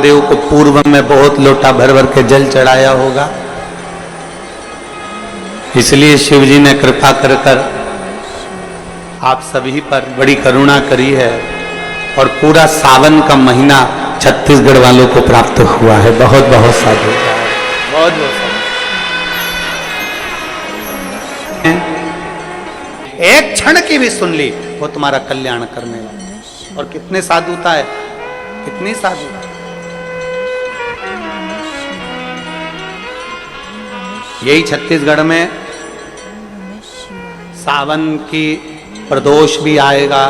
देव को पूर्व में बहुत लोटा भर भर के जल चढ़ाया होगा, इसलिए शिव जी ने कृपा कर कर आप सभी पर बड़ी करुणा करी है और पूरा सावन का महीना छत्तीसगढ़ वालों को प्राप्त हुआ है। बहुत बहुत साधु, बहुत बहुत साधु। एक क्षण की भी सुन ली वो तुम्हारा कल्याण करने वाला। और कितने साधुता है, कितनी साधुता। यही छत्तीसगढ़ में सावन की प्रदोष भी आएगा,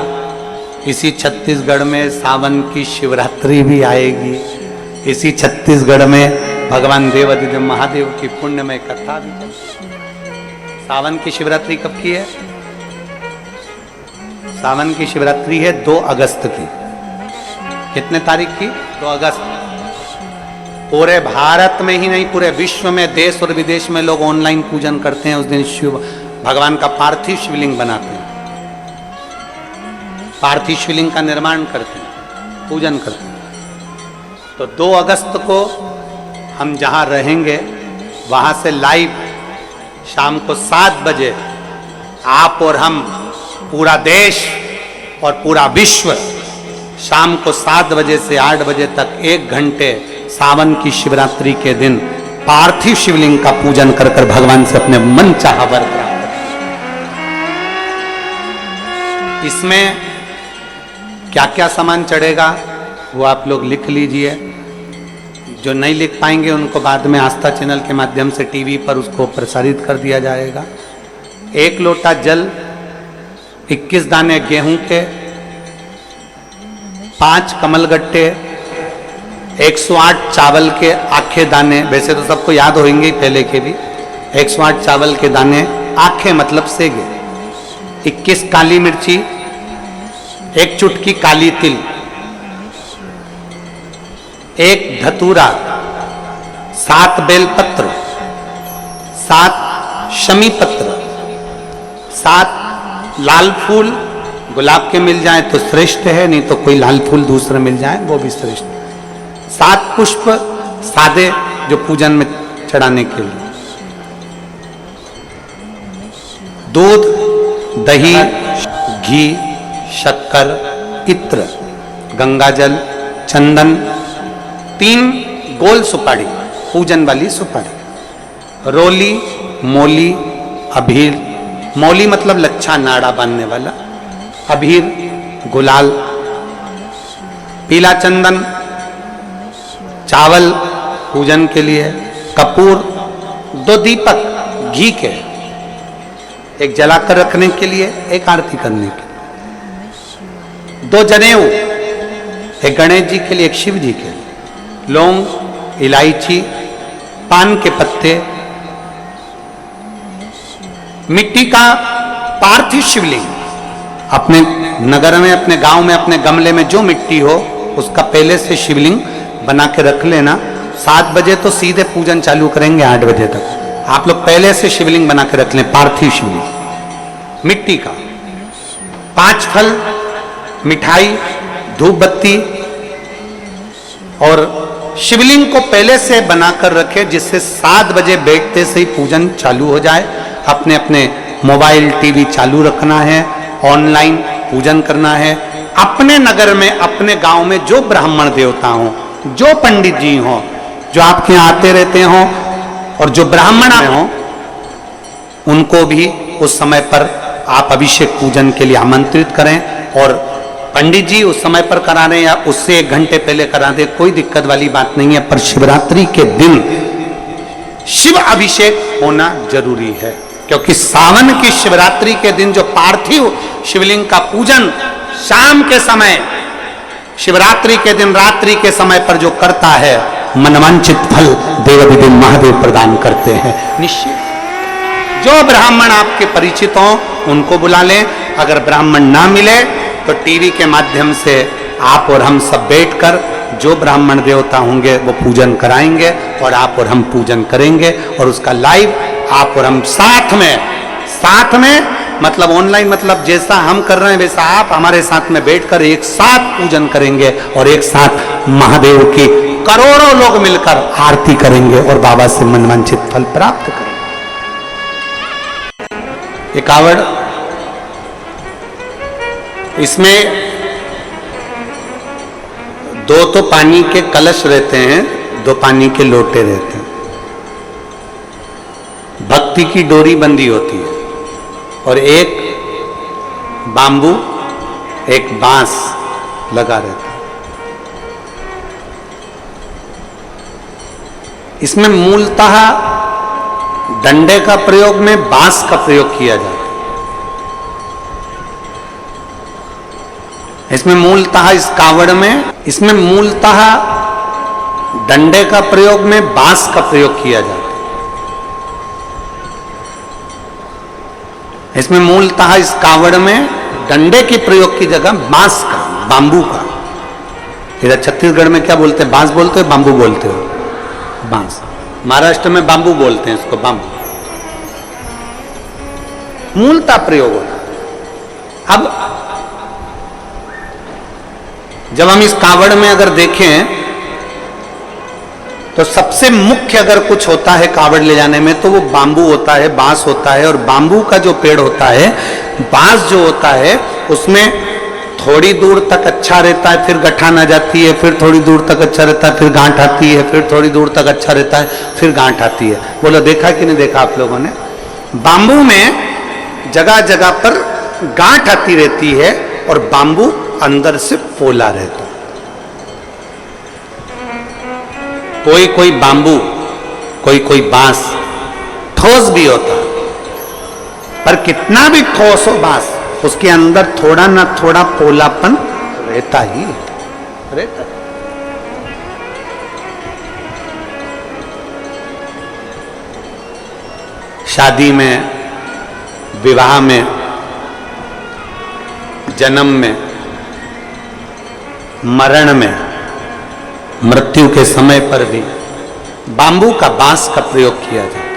इसी छत्तीसगढ़ में सावन की शिवरात्रि भी आएगी, इसी छत्तीसगढ़ में भगवान देवाधिदेव महादेव की पुण्यमय कथा भी चलेगी। सावन की शिवरात्रि कब की है? सावन की शिवरात्रि है 2 अगस्त की। कितने तारीख की? 2 अगस्त। पूरे भारत में ही नहीं, पूरे विश्व में, देश और विदेश में लोग ऑनलाइन पूजन करते हैं। उस दिन शिव भगवान का पार्थिव शिवलिंग बनाते हैं, पार्थिव शिवलिंग का निर्माण करते हैं, पूजन करते हैं। तो 2 अगस्त को हम जहां रहेंगे वहां से लाइव शाम को 7 बजे आप और हम, पूरा देश और पूरा विश्व, शाम को 7 बजे से 8 बजे तक 1 घंटे सावन की शिवरात्रि के दिन पार्थिव शिवलिंग का पूजन कर कर भगवान से अपने मन चाहा वर प्राप्त। इसमें क्या क्या सामान चढ़ेगा वो आप लोग लिख लीजिए। जो नहीं लिख पाएंगे उनको बाद में आस्था चैनल के माध्यम से टीवी पर उसको प्रसारित कर दिया जाएगा। 1 लोटा जल, 21 दाने गेहूं के, 5 कमलगट्टे, 108 चावल के आखे दाने। वैसे तो सबको याद होंगे पहले के भी। 108 चावल के दाने, आखे मतलब सेगे, 21 काली मिर्ची, 1 चुटकी काली तिल, 1 धतूरा, 7 बेलपत्र, 7 शमी पत्र, 7 लाल फूल, गुलाब के मिल जाए तो श्रेष्ठ है, नहीं तो कोई लाल फूल दूसरा मिल जाए वो भी श्रेष्ठ है। 7 पुष्प सादे जो पूजन में चढ़ाने के लिए, दूध, दही, घी, शक्कर, इत्र, गंगाजल, चंदन, 3 गोल सुपारी, पूजन वाली सुपारी, रोली, मौली, अभीर, मौली मतलब लच्छा नाड़ा बांधने वाला, अभीर, गुलाल, पीला चंदन, चावल पूजन के लिए, कपूर, 2 दीपक घी के, 1 जलाकर रखने के लिए, 1 आरती करने के लिए, 2 जनेऊ, 1 गणेश जी के लिए, 1 शिव जी के लिए, लौंग, इलायची, पान के पत्ते, मिट्टी का पार्थिव शिवलिंग। अपने नगर में, अपने गांव में, अपने गमले में जो मिट्टी हो उसका पहले से शिवलिंग बना के रख लेना। 7 बजे तो सीधे पूजन चालू करेंगे, 8 बजे तक आप लोग पहले से शिवलिंग बना के रख लें, पार्थिव शिवलिंग मिट्टी का। 5 फल, मिठाई, धूप बत्ती, और शिवलिंग को पहले से बनाकर रखे जिससे 7 बजे बैठते से ही पूजन चालू हो जाए। अपने अपने मोबाइल, टीवी चालू रखना है, ऑनलाइन पूजन करना है। अपने नगर में, अपने गांव में जो ब्राह्मण देवता हों, जो पंडित जी हों, जो आपके यहाँ आते रहते हों, और जो ब्राह्मण हों, उनको भी उस समय पर आप अभिषेक पूजन के लिए आमंत्रित करें। और पंडित जी उस समय पर करा रहे या उससे 1 घंटे पहले करा दे, कोई दिक्कत वाली बात नहीं है। पर शिवरात्रि के दिन शिव अभिषेक होना जरूरी है, क्योंकि सावन की शिवरात्रि के दिन जो पार्थिव शिवलिंग का पूजन शाम के समय, शिवरात्रि के दिन रात्रि के समय पर जो करता है, मनवांचित फल देवाधिदेव महादेव प्रदान करते हैं निश्चित। जो ब्राह्मण आपके परिचित हों उनको बुला लें। अगर ब्राह्मण ना मिले तो टीवी के माध्यम से आप और हम सब बैठकर जो ब्राह्मण देवता होंगे वो पूजन कराएंगे और आप और हम पूजन करेंगे। और उसका लाइव आप और हम साथ में मतलब ऑनलाइन, मतलब जैसा हम कर रहे हैं वैसा आप हमारे साथ में बैठकर एक साथ पूजन करेंगे और एक साथ महादेव की करोड़ों लोग मिलकर आरती करेंगे और बाबा से मनवांछित फल प्राप्त करेंगे। ये कावड़, इसमें दो तो पानी के कलश रहते हैं, दो पानी के लोटे रहते हैं, भक्ति की डोरी बंधी होती है, और एक बांबू एक बांस लगा रहता है। इसमें मूलतः डंडे का प्रयोग में बांस का प्रयोग किया जाता है। इसमें मूलतः इस कावड़ में, इसमें मूलतः डंडे का प्रयोग में बांस का प्रयोग किया जाता है। इसमें मूलतः इस कावड़ में डंडे के प्रयोग की जगह बांस का, बांबू का। इधर छत्तीसगढ़ में क्या बोलते हैं? बांस बोलते हो, बांबू बोलते हो? बांस। महाराष्ट्र में बांबू बोलते हैं इसको, बांबू। मूलतः प्रयोग होता। अब जब हम इस कावड़ में अगर देखें तो सबसे मुख्य अगर कुछ होता है कावड़ ले जाने में तो वो बांबू होता है, बांस होता है। और बांबू का जो पेड़ होता है, बांस जो होता है, उसमें थोड़ी दूर तक अच्छा रहता है, फिर गठान आ जाती है, फिर थोड़ी दूर तक अच्छा रहता है, फिर गांठ आती है, फिर थोड़ी दूर तक अच्छा रहता है, फिर गांठ आती है। बोलो देखा कि नहीं देखा आप लोगों ने? बांबू में जगह जगह पर गांठ आती रहती है और बांबू अंदर से पोला रहता है। कोई कोई बांबू, कोई कोई बांस ठोस भी होता है, पर कितना भी ठोस हो बांस, उसके अंदर थोड़ा ना थोड़ा पोलापन रहता ही रहता। शादी में, विवाह में, जन्म में, मरण में, मृत्यु के समय पर भी बांबू का, बांस का प्रयोग किया जाता है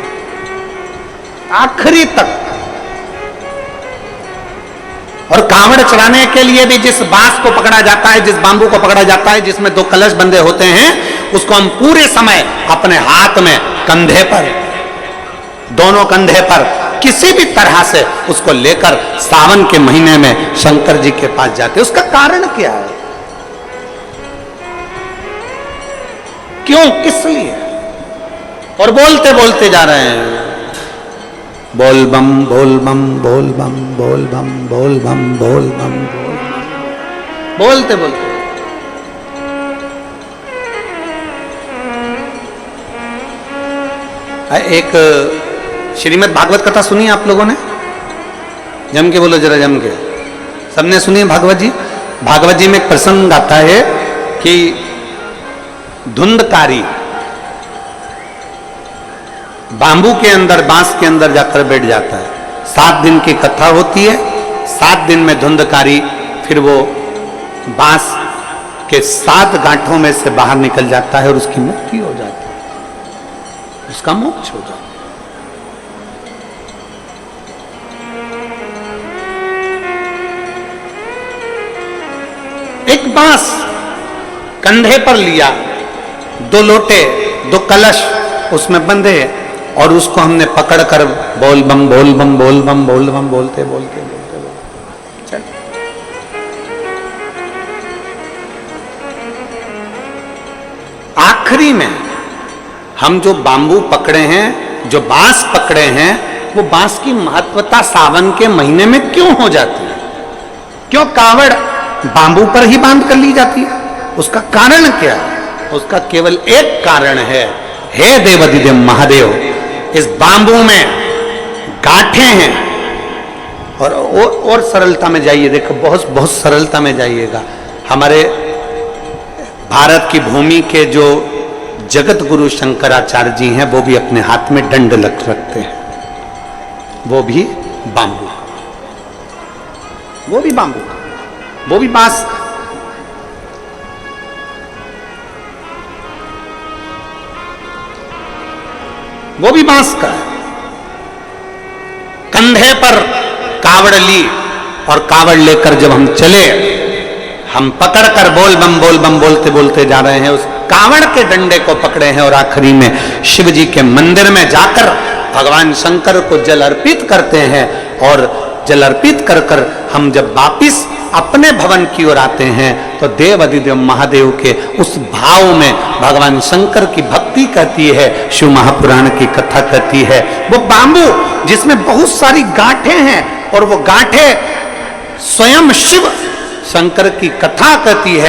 आखिरी तक। और कावड़ चढ़ाने के लिए भी जिस बांस को पकड़ा जाता है, जिस बांबू को पकड़ा जाता है, जिसमें दो कलश बंधे होते हैं, उसको हम पूरे समय अपने हाथ में, कंधे पर, दोनों कंधे पर किसी भी तरह से उसको लेकर सावन के महीने में शंकर जी के पास जाते हैं। उसका कारण क्या है? क्यों, किस लिए? और बोलते बोलते जा रहे हैं, बोल बम बोल बम बोल बम बोल बम बोल बम बोल बम बोल बम, बोलते बोलते। एक श्रीमद् भागवत कथा सुनी आप लोगों ने? जम के बोलो जरा, जम के। सबने सुनी है भागवत जी? भागवत जी में एक प्रसंग आता है कि धुंधकारी बांबू के अंदर, बांस के अंदर जाकर बैठ जाता है। 7 दिन की कथा होती है। 7 दिन में धुंधकारी फिर वो बांस के 7 गांठों में से बाहर निकल जाता है और उसकी मुक्ति हो जाती है, उसका मोक्ष हो जाता है। एक बांस कंधे पर लिया, 2 लोटे, 2 कलश उसमें बंधे, और उसको हमने पकड़कर बोल बम बोल बम बोल बम बोल बम बोलते बोलते बोलते बोलते चल। आखिरी में हम जो बांबू पकड़े हैं, जो बांस पकड़े हैं, वो बांस की महत्वता सावन के महीने में क्यों हो जाती है? क्यों कावड़ बांबू पर ही बांध कर ली जाती है? उसका कारण क्या है? उसका केवल एक कारण है, हे देवाधिदेव महादेव, इस बांबू में गांठें हैं। और सरलता में जाइए, देखो बहुत बहुत सरलता में जाइएगा। हमारे भारत की भूमि के जो जगत गुरु शंकराचार्य जी हैं, वो भी अपने हाथ में दंड रखते हैं, वो भी बांबू, वो भी बांबू, वो भी बांस। वो भी बांस का। कंधे पर कावड़ ली और कावड़ लेकर जब हम चले, हम पकड़कर बोल बम बोलते बोलते जा रहे हैं, उस कावड़ के डंडे को पकड़े हैं और आखिरी में शिव जी के मंदिर में जाकर भगवान शंकर को जल अर्पित करते हैं। और जल अर्पित कर कर हम जब वापिस अपने भवन की ओर आते हैं तो देव अधिदेव महादेव के उस भाव में भगवान शंकर की भक्ति कहती है, शिव महापुराण की कथा कहती है। वो बांबू जिसमें बहुत सारी गांठें हैं और वो गांठें स्वयं शिव शंकर की कथा कहती है।